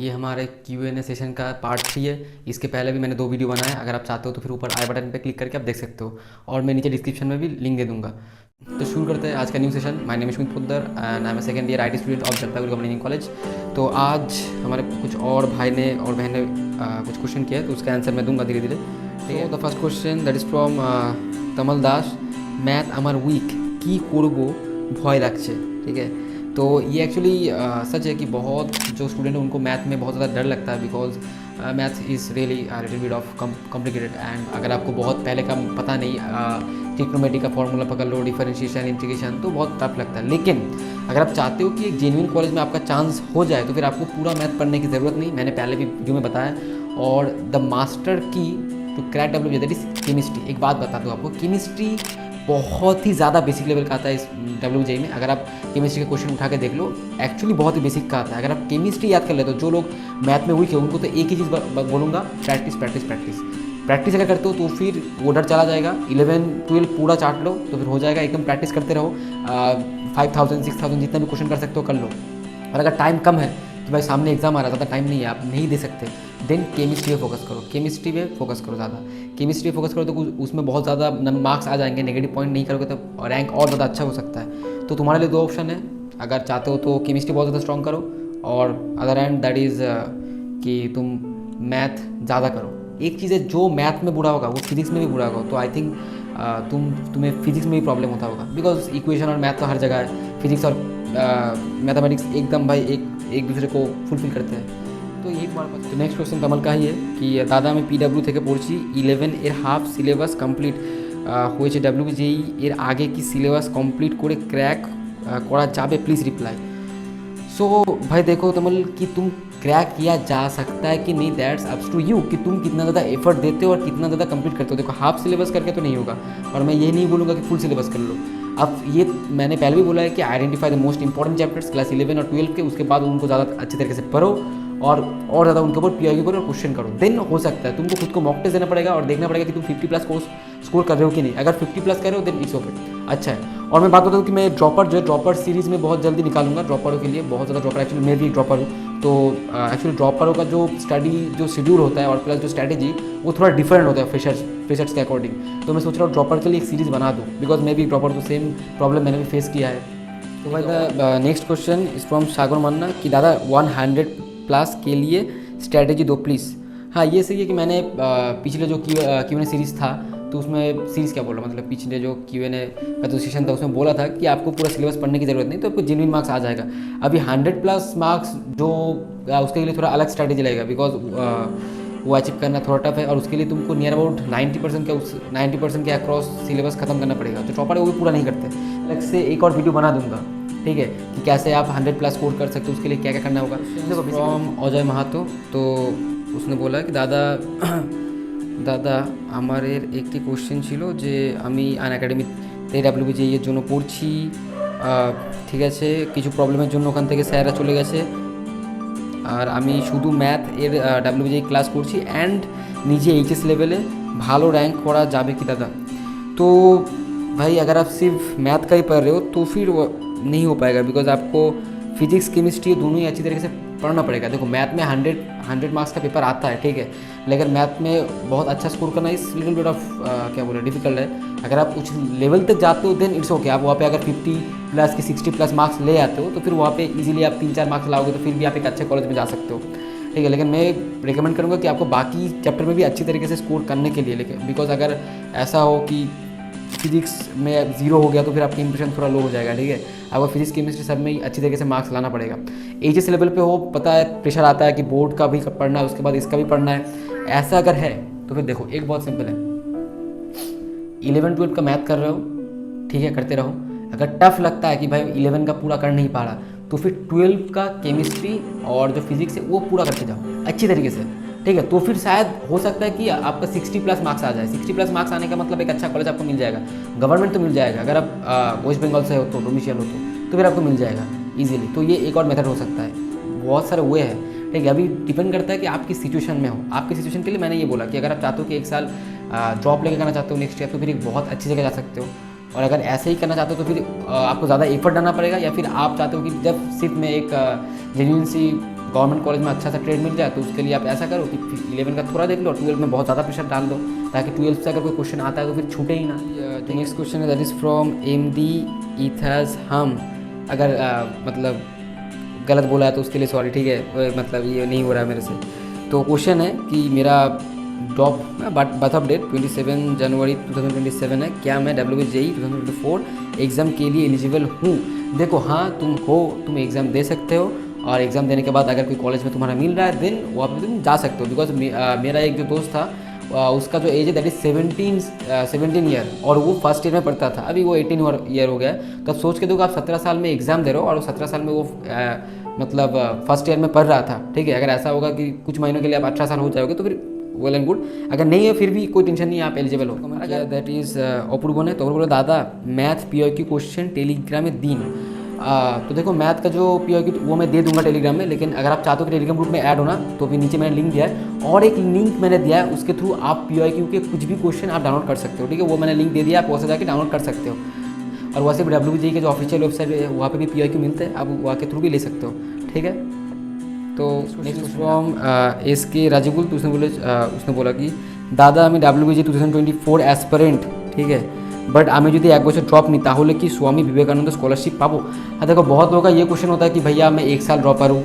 ये हमारे Q&A session का पार्ट 3 है। इसके पहले भी मैंने 2 वीडियो बनाए, अगर आप चाहते हो तो फिर ऊपर आई बटन पे क्लिक करके आप देख सकते हो, और मैं नीचे डिस्क्रिप्शन में भी लिंक दे दूंगा। तो शुरू करते हैं आज का new session. My name is Smit Poddar and I am second year IT student of Jalpaiguri government college. तो आज हमारे कुछ और भाई ने और बहन ने कुछ क्वेश्चन किया है, तो उसका आंसर मैं दूंगा धीरे धीरे। ठीक है, the first question that is from Tamal Das. Math আমার উইক, কি করব ভয় লাগছে। ठीक है, तो ये एक्चुअली सच है कि बहुत जो स्टूडेंट है उनको मैथ में बहुत ज़्यादा डर लगता है, because math is really little bit of complicated. And अगर आपको बहुत पहले का पता नहीं, ट्रिग्नोमेट्री का फॉर्मूला पकड़ लो, डिफरेंशिएशन, इंटीग्रेशन, तो बहुत टफ लगता है। लेकिन अगर आप चाहते हो कि एक जेन्युइन कॉलेज में आपका चांस हो जाए तो फिर आपको पूरा मैथ पढ़ने की ज़रूरत नहीं, मैंने पहले भी वीडियो में बताया। और the master key to crack WJ that is chemistry. एक बात बता दूँ आपको, केमिस्ट्री बहुत ही ज़्यादा बेसिक लेवल का आता है इस WJ में। अगर आप केमिस्ट्री का क्वेश्चन उठा के देख लो, एक्चुअली बहुत ही बेसिक का आता है। अगर आप केमिस्ट्री याद कर लेते हो, जो लोग मैथ में वीक है उनको तो एक ही चीज़ बोलूँगा, प्रैक्टिस प्रैक्टिस प्रैक्टिस प्रैक्टिस अगर करते हो तो फिर वो डर चला जाएगा। 11 12 पूरा चाट लो तो फिर हो जाएगा, एकदम प्रैक्टिस करते रहो। 5000 6000 जितना भी क्वेश्चन कर सकते हो कर लो। और अगर टाइम कम है तो भाई सामने एग्जाम आ रहा है, ज़्यादा टाइम नहीं है, आप नहीं दे सकते, देन केमिस्ट्री पे फोकस करो, केमिस्ट्री पे फोकस करो ज़्यादा। केमिस्ट्री पे फोकस करो तो उसमें बहुत ज़्यादा मार्क्स आ जाएंगे, नेगेटिव पॉइंट नहीं करोगे तो रैंक और ज़्यादा अच्छा हो सकता है। तो तुम्हारे लिए 2 ऑप्शन है, अगर चाहते हो तो केमिस्ट्री बहुत ज़्यादा स्ट्रॉन्ग करो, और अदर एंड दैट इज़ कि तुम मैथ ज़्यादा करो। एक चीज़ है, जो मैथ में बुरा होगा वो फिजिक्स में भी बुरा होगा, तो आई थिंक तुम्हें फिजिक्स में भी प्रॉब्लम होता होगा, बिकॉज इक्वेशन और मैथ तो हर जगह है। फिजिक्स और मैथमेटिक्स एकदम भाई एक दूसरे को फुलफिल करते हैं। तो यही तुम्हारे पास। तो नेक्स्ट क्वेश्चन कमल का ही है कि दादा मैं PW থেকে পড়ছি, 11 এর হাফ সিলেবাস কমপ্লিট হয়েছে, WJEE এর আগে কি সিলেবাস কমপ্লিট করে ক্র্যাক করা যাবে, প্লিज़ रिप्लाई। सो भाई देखो तमल कि तुम क्रैक किया जा सकता है कि नहीं, दैट्स अप्स टू यू कि तुम कितना ज़्यादा एफर्ट देते हो और कितना ज़्यादा कंप्लीट करते हो। देखो हाफ सिलेबस करके तो नहीं होगा, और मैं ये नहीं बोलूँगा कि फुल सिलेबस कर लो। अब ये मैंने पहले भी बोला है कि identify the most important chapters class 11 और 12 के, उसके बाद उनको ज़्यादा अच्छे तरीके से पढ़ो और ज़्यादा उनके ऊपर PIQ करो और क्वेश्चन करो। देन हो सकता है तुमको खुद को मॉक टेस्ट देना पड़ेगा और देखना पड़ेगा कि तुम 50+ कोर्स स्कोर कर रहे हो कि नहीं। अगर 50+ कर रहे हो देन इट्स ओके, अच्छा है। और मैं बात बताऊँ कि मैं ड्रॉपर जो है, ड्रॉपर सीरीज़ में बहुत जल्दी निकालूंगा ड्रॉपरों के लिए, बहुत ज़्यादा ड्रॉपर, एक्चुअली मैं भी ड्रॉपर हूँ। तो एक्चुअली ड्रॉपरों का जो स्टडी जो शेड्यूल होता है और प्लस जो स्ट्रैटेजी वो थोड़ा डिफरेंट होता है फ्रेशर्स के अकॉर्डिंग। तो मैं सोच रहा हूँ ड्रॉपर के लिए एक सीरीज़ बना दूँ, बिकॉज मैं भी ड्रॉपर, तो सेम प्रॉब्लम मैंने भी फेस किया है। तो भाई the next question is from Sagar Manna कि दादा 100+ के लिए स्ट्रैटेजी दो प्लीज़। हाँ ये सही है कि मैंने पिछले जो Q&A सीरीज़ था, तो उसमें सीरीज़ क्या बोला, मतलब पिछले जो Q&A का जो सेशन था उसमें बोला था कि आपको पूरा सिलेबस पढ़ने की ज़रूरत नहीं, तो आपको जेन्युइन मार्क्स आ जाएगा। अभी 100+ मार्क्स जो उसके लिए थोड़ा अलग स्ट्रैटेजी लगेगा, बिकॉज वो अचीव करना थोड़ा टफ है, और उसके लिए तुमको नियर अबाउट 90% के अक्रॉस सिलेबस खत्म करना पड़ेगा। तो टॉपर है वो भी पूरा नहीं करते, अलग से एक और वीडियो बना दूंगा, ठीक है, कि कैसे आप 100+ स्कोर कर सकते हो, उसके लिए क्या क्या करना होगा। फ्रॉम अजय महातो, तो उसने बोला कि দাদা আমার একটি কোশ্চেন ছিল যে আমি আনএকাডেমিতে WJEE এর জন্য পড়ছি, ঠিক আছে, কিছু প্রবলেমের জন্য ওখান থেকে স্যাররা চলে গেছে, আর আমি শুধু ম্যাথ এর WJEE ক্লাস করছি অ্যান্ড নিজে HS लेवले ভালো র্যাঙ্ক করা যাবে কি दादा। तो भाई अगर आप सिर्फ मैथ का ही पढ़ रहे हो तो फिर नहीं हो पाएगा, बिकॉज आपको फिजिक्स केमिस्ट्री दोनों ही अच्छी तरीके से पढ़ना पड़ेगा। देखो मैथ में 100 मार्क्स का पेपर आता है, ठीक है, लेकिन मैथ में बहुत अच्छा स्कोर करना इस लिटिल बिट ऑफ क्या बोले डिफिकल्ट है। अगर आप कुछ लेवल तक जाते हो देन इट्स ओके, आप वहाँ पे अगर 50+ की 60+ मार्क्स ले आते हो तो फिर वहाँ पे इजीली आप 3-4 मार्क्स लाओगे तो फिर भी आप एक अच्छे कॉलेज में जा सकते हो, ठीक है। लेकिन मैं रिकमेंड करूँगा कि आपको बाकी चैप्टर में भी अच्छी तरीके से स्कोर करने के लिए, लेकिन बिकॉज अगर ऐसा हो कि फिजिक्स में 0 हो गया तो फिर आपकी इंप्रेशन थोड़ा लो हो जाएगा, ठीक है। आपको फिजिक्स केमिस्ट्री सब में ही अच्छी तरीके से मार्क्स लाना पड़ेगा। HS लेवल पे हो, पता है प्रेशर आता है कि बोर्ड का भी पढ़ना है, उसके बाद इसका भी पढ़ना है, ऐसा अगर है तो फिर देखो एक बहुत सिंपल है, 11-12 का मैथ कर रहे हो, ठीक है, करते रहो। अगर टफ लगता है कि भाई 11 का पूरा कर नहीं पा रहा, तो फिर 12 का केमिस्ट्री और जो फिजिक्स है वो पूरा करके जाओ अच्छी तरीके से, ठीक है। तो फिर शायद हो सकता है कि आपका 60+ मार्क्स आ जाए। 60+ मार्क्स आने का मतलब एक अच्छा कॉलेज आपको मिल जाएगा, गवर्नमेंट तो मिल जाएगा, अगर आप वेस्ट बंगाल से हो तो डोमिशियल हो तो फिर आपको मिल जाएगा ईजिली। तो ये एक और मेथड हो सकता है, बहुत सारे वे हैं, ठीक है। अभी डिपेंड करता है कि आपकी सिचुएशन में हो। आपकी सिचुएशन के लिए मैंने ये बोला कि अगर आप चाहते हो कि 1 साल ड्रॉप लेके करना चाहते हो नेक्स्ट ईयर, तो फिर एक बहुत अच्छी जगह जा सकते हो। और अगर ऐसे ही करना चाहते हो तो फिर आपको ज़्यादा एफर्ट डालना पड़ेगा, या फिर आप चाहते हो कि जब सिर्फ मैं एक जेन्युइन सी गवर्नमेंट कॉलेज में अच्छा सा ट्रेड मिल जाए तो उसके लिए आप ऐसा करो कि 11 का थोड़ा देख लो और 12 में बहुत ज़्यादा प्रेशर डाल दो, ताकि 12 से अगर कोई क्वेश्चन आता है तो फिर छूटे ही ना। तो नेक्स्ट क्वेश्चन है दैट इज़ फ्रॉम MD इथस हम। अगर मतलब गलत बोला है तो उसके लिए सॉरी, ठीक है, मतलब ये नहीं हो रहा है मेरे से। तो क्वेश्चन है कि मेरा ड्रॉप बर्थ अपडेट 27 जनवरी 2027 है, क्या मैं WJEE 2024 एग्ज़ाम के लिए एलिजिबल हूँ? देखो हाँ तुम हो, तुम एग्ज़ाम दे सकते हो और एग्ज़ाम देने के बाद अगर कोई कॉलेज में तुम्हारा मिल रहा है देन वहाँ पे तुम जा सकते हो। बिकॉज मेरा एक जो दोस्त था उसका जो एज है दैट इज़ 17 ईयर और वो फर्स्ट ईयर में पढ़ता था, अभी वो 18 ईयर हो गया है। तो अब सोच के देखो आप 17 साल में एग्ज़ाम दे रहे हो और 17 साल में वो मतलब फर्स्ट ईयर में पढ़ रहा था, ठीक है। अगर ऐसा होगा कि कुछ महीनों के लिए आप 18 साल हो जाओगे तो फिर वेल एंड गुड, अगर नहीं है फिर भी कोई टेंशन नहीं है, आप एलिजिबल हो। अगर दैट इज़ अपूर्व ने तो बोलो दादा मैथ PYQ क्वेश्चन टेलीग्राम में दिन। तो देखो मैथ का जो PYQ वो मैं दे दूंगा टेलीग्राम में, लेकिन अगर आप चाहते हो कि टेलीग्राम ग्रुप में ऐड होना तो भी नीचे मैंने लिंक दिया है और एक लिंक मैंने दिया है, उसके थ्रू आप PYQ के कुछ भी क्वेश्चन आप डाउनलोड कर सकते हो, ठीक है। वो मैंने लिंक दे दिया, आप वहाँ से जाकर डाउनलोड कर सकते हो। और वैसे भी WJEE के जो ऑफिशियल वेबसाइट है वहाँ पे भी PYQ मिलते हैं, आप वहाँ के थ्रू भी ले सकते हो, ठीक है। तो नेक्स्ट फ्रॉम SK राजगुल, तो उसने बोला कि दादा আমি WJEE 2024 অ্যাসপারেন্ট, ঠিক है, बट আমি যদি এক বছর ড্রপ নিই তাহলে কি स्वामी विवेकानंद स्कॉलरशिप पाबो? हाँ देखो बहुत लोगों का ये क्वेश्चन होता है कि भैया मैं 1 साल ड्रॉपर हूँ,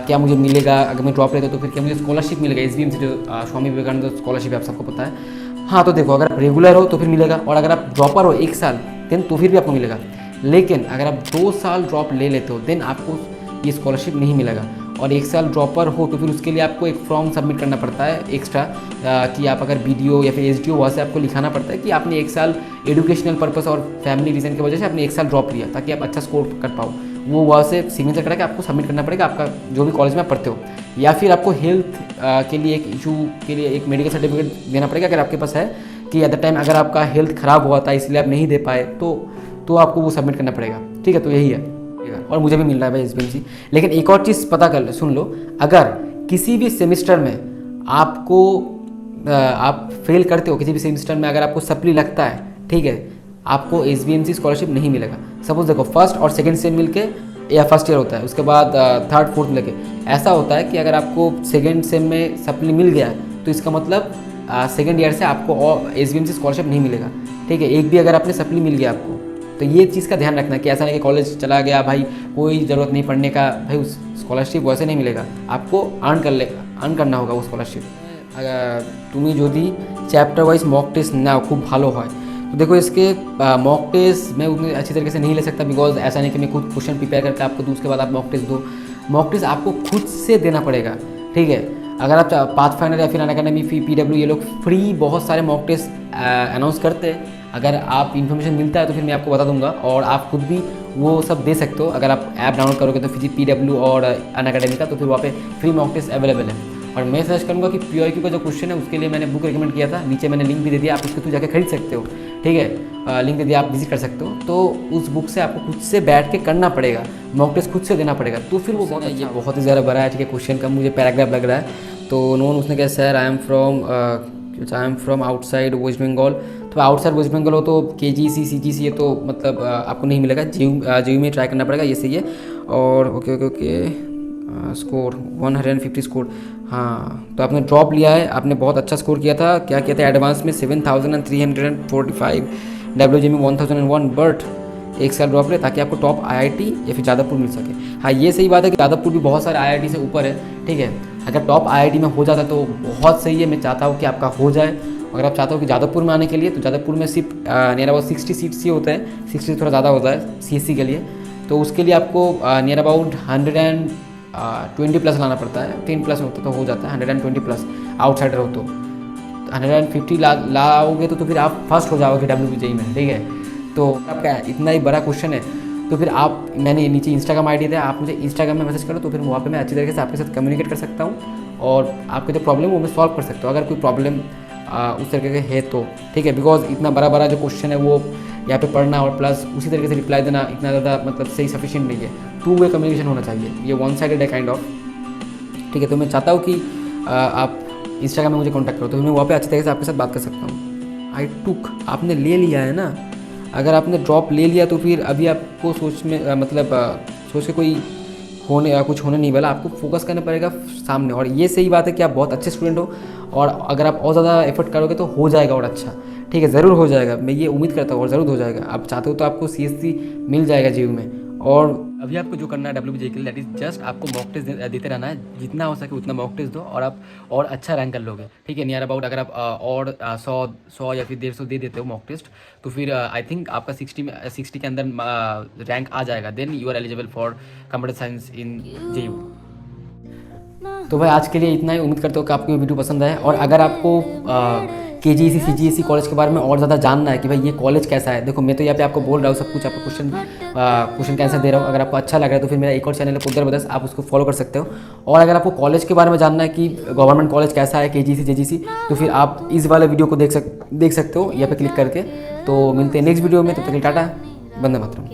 क्या मुझे मिलेगा? अगर मैं ड्रॉप लेता तो फिर क्या मुझे स्कॉलरशिप मिलेगा? SBM से जो स्वामी विवेकानंद स्कॉलरशिप है आप सबको पता है। हाँ तो देखो अगर आप रेगुलर हो तो फिर मिलेगा, और अगर आप ड्रॉपर हो 1 साल देन तो फिर भी आपको मिलेगा। लेकिन अगर आप 2 साल ड्रॉप ले लेते हो देन आपको ये स्कॉलरशिप नहीं मिलेगा। और 1 साल ड्रॉपर हो तो फिर उसके लिए आपको एक फॉर्म सबमिट करना पड़ता है एक्स्ट्रा, कि आप अगर BDO या फिर SDO वहाँ से आपको लिखाना पड़ता है कि आपने 1 साल एजुकेशनल पर्पस और फैमिली रीज़न की वजह से आपने 1 साल ड्रॉप लिया, ताकि आप अच्छा स्कोर कर पाओ। वो वहाँ से सिग्नेचर करा के आपको सबमिट करना पड़ेगा आपका जो भी कॉलेज में आप पढ़ते हो, या फिर आपको हेल्थ के लिए एक इशू के लिए एक मेडिकल सर्टिफिकेट देना पड़ेगा अगर आपके पास है, कि एट द टाइम अगर आपका हेल्थ ख़राब हुआ था इसलिए आप नहीं दे पाए तो आपको वो सबमिट करना पड़ेगा, ठीक है। तो यही है, और मुझे भी मिल रहा है भाई SBMC। लेकिन एक और चीज़ पता कर सुन लो, अगर किसी भी सेमेस्टर में आपको आप फेल करते हो, किसी भी सेमेस्टर में अगर आपको सप्ली लगता है, ठीक है, आपको SBMC स्कॉलरशिप नहीं मिलेगा। सपोज देखो फर्स्ट और सेकंड सेम मिलके या फर्स्ट ईयर होता है, उसके बाद थर्ड फोर्थ मिलके ऐसा होता है कि अगर आपको सेकेंड सेम में सप्ली मिल गया तो इसका मतलब सेकेंड ईयर से आपको SBMC स्कॉलरशिप नहीं मिलेगा, ठीक है। एक भी अगर आपने सप्ली मिल गया आपको, तो ये चीज़ का ध्यान रखना कि ऐसा नहीं कि कॉलेज चला गया भाई कोई ज़रूरत नहीं पढ़ने का, भाई उस स्कॉलरशिप वैसे नहीं मिलेगा, आपको अर्न करना होगा वो स्कॉलरशिप। তুমি যদি চ্যাপ্টার वाइज मॉक टेस्ट नाओ खूब भालो है तो देखो इसके मॉक टेस्ट मैं उतनी अच्छी तरीके से नहीं ले सकता, बिकॉज ऐसा नहीं कि मैं खुद क्वेश्चन प्रिपेयर करके आपको दूँ उसके बाद आप मॉक टेस्ट दो। मॉक टेस्ट आपको खुद से देना पड़ेगा, ठीक है। अगर आप पाथफाइंडर या फिर अनअकैडमी PW ये लोग फ्री बहुत सारे मॉक टेस्ट अनाउंस करते हैं, अगर आप इन्फॉर्मेशन मिलता है तो फिर मैं आपको बता दूंगा और आप खुद भी वो सब दे सकते हो। अगर आप ऐप डाउनलोड करोगे तो फिर PW और अनअकैडमी का, तो फिर वहाँ पे फ्री मॉक टेस्ट अवेलेबल है। और मैं सजेस्ट करूँगा कि PYQ का जो क्वेश्चन है उसके लिए मैंने बुक रिकमेंड किया था, नीचे मैंने लिंक भी दे दिया, आप उसके थ्रू जाकर खरीद सकते हो, ठीक है। लिंक दे दिया, आप विजिट कर सकते हो। तो उस बुक से आपको खुद से बैठ के करना पड़ेगा, मॉक टेस्ट खुद से देना पड़ेगा, तो फिर वो बहुत ये बहुत ही ज़्यादा बड़ा है, ठीक है। क्वेश्चन का मुझे पैराग्राफ लग रहा है। तो नोन उसने कहा sir I am from outside West Bengal. तो आउटसाइड वेस्ट बंगाल हो तो KGC CGC है तो मतलब आपको नहीं मिलेगा, JEE में ट्राई करना पड़ेगा, ये सही है। और ओके स्कोर 150 स्कोर, हाँ तो आपने ड्रॉप लिया है, आपने बहुत अच्छा स्कोर किया था। क्या किया था एडवांस में 7345, WJEE में 1001, बट 1 साल ड्रॉप ले ताकि आपको टॉप IIT या फिर जादवपुर मिल सके। हाँ ये सही बात है कि जादवपुर भी बहुत सारे IIT से ऊपर है, ठीक है। अगर टॉप IIT में हो जाता तो बहुत सही है, मैं चाहता हूँ कि आपका हो जाए। अगर आप चाहते हो कि जादवपुर में आने के लिए, तो जादवपुर में सिर्फ नियर अबाउट 60 सीट्स ही होते हैं, 60 से थोड़ा ज़्यादा होता है CSC के लिए। तो उसके लिए आपको नियर अबाउट 120 प्लस लाना पड़ता है, 10 प्लस होता तो हो जाता है 120 प्लस, आउटसाइडर हो तो 150 लाओगे तो फिर आप फर्स्ट हो जाओगे WJEE में, ठीक है। तो आपका इतना ही बड़ा क्वेश्चन है तो फिर आप, मैंने नीचे इंस्टाग्राम ID दिया, आप मुझे इंस्टाग्राम में मैसेज करो तो फिर वहाँ पे मैं अच्छी तरीके से आपके साथ कम्युनिकेट कर सकता हूँ और आपके जो प्रॉब्लम है वो मैं सॉल्व कर सकता हूँ, अगर कोई प्रॉब्लम उस तरीके के है तो, ठीक है। बिकॉज इतना बड़ा जो क्वेश्चन है वो यहाँ पे पढ़ना और प्लस उसी तरीके से रिप्लाई देना इतना ज़्यादा मतलब सही सफिशिएंट नहीं है, टू वे कम्युनिकेशन होना चाहिए, ये वन साइडेड है काइंड ऑफ, ठीक है। तो मैं चाहता हूँ कि आप इंस्टाग्राम में मुझे कॉन्टैक्ट करो तो मैं वहाँ पे अच्छी तरीके से आपके साथ बात कर सकता हूँ। आई टुक आपने ले लिया है ना, अगर आपने ड्रॉप ले लिया तो फिर अभी आपको सोच के कोई कुछ होने नहीं वाला, आपको फोकस करना पड़ेगा सामने। और ये सही बात है कि आप बहुत अच्छे स्टूडेंट हो, और अगर आप और ज़्यादा एफर्ट करोगे तो हो जाएगा और अच्छा, ठीक है, ज़रूर हो जाएगा, मैं ये उम्मीद करता हूँ, और ज़रूर हो जाएगा। आप चाहते हो तो आपको CSC मिल जाएगा जीयू में। और अभी आपको जो करना है WBJ के लिए, दैट इज़ जस्ट आपको मॉक टेस्ट देते रहना है, जितना हो सके उतना मॉक टेस्ट दो, और आप और अच्छा रैंक कर लोगे, ठीक है। नियर अबाउट अगर आप और 100 या फिर 150 दे देते हो मॉक टेस्ट, तो फिर आई थिंक आपका 60 के अंदर रैंक आ जाएगा, then you are eligible for computer science in JU। तो भाई आज के लिए इतना ही, उम्मीद करता हूँ कि आपको ये वीडियो पसंद आए। और अगर आपको KGEC CGSE कॉलेज के बारे में और ज़्यादा जानना है कि भाई ये कॉलेज कैसा है, देखो मैं तो यहाँ पे आपको बोल रहा हूँ सब कुछ, आपको क्वेश्चन का आंसर दे रहा हूँ। अगर आपको अच्छा लग रहा है तो फिर मेरा एक और चैनल है पोद्दार ब्रदर्स, आप उसको फॉलो कर सकते हो। और अगर आपको कॉलेज के बारे में जानना है कि गवर्नमेंट कॉलेज कैसा है, KGEC JGC, तो फिर आप इस वाले वीडियो को देख सकते हो यहाँ पे क्लिक करके। तो मिलते हैं नेक्स्ट वीडियो में, तब तक टाटा, वंदे मातरम।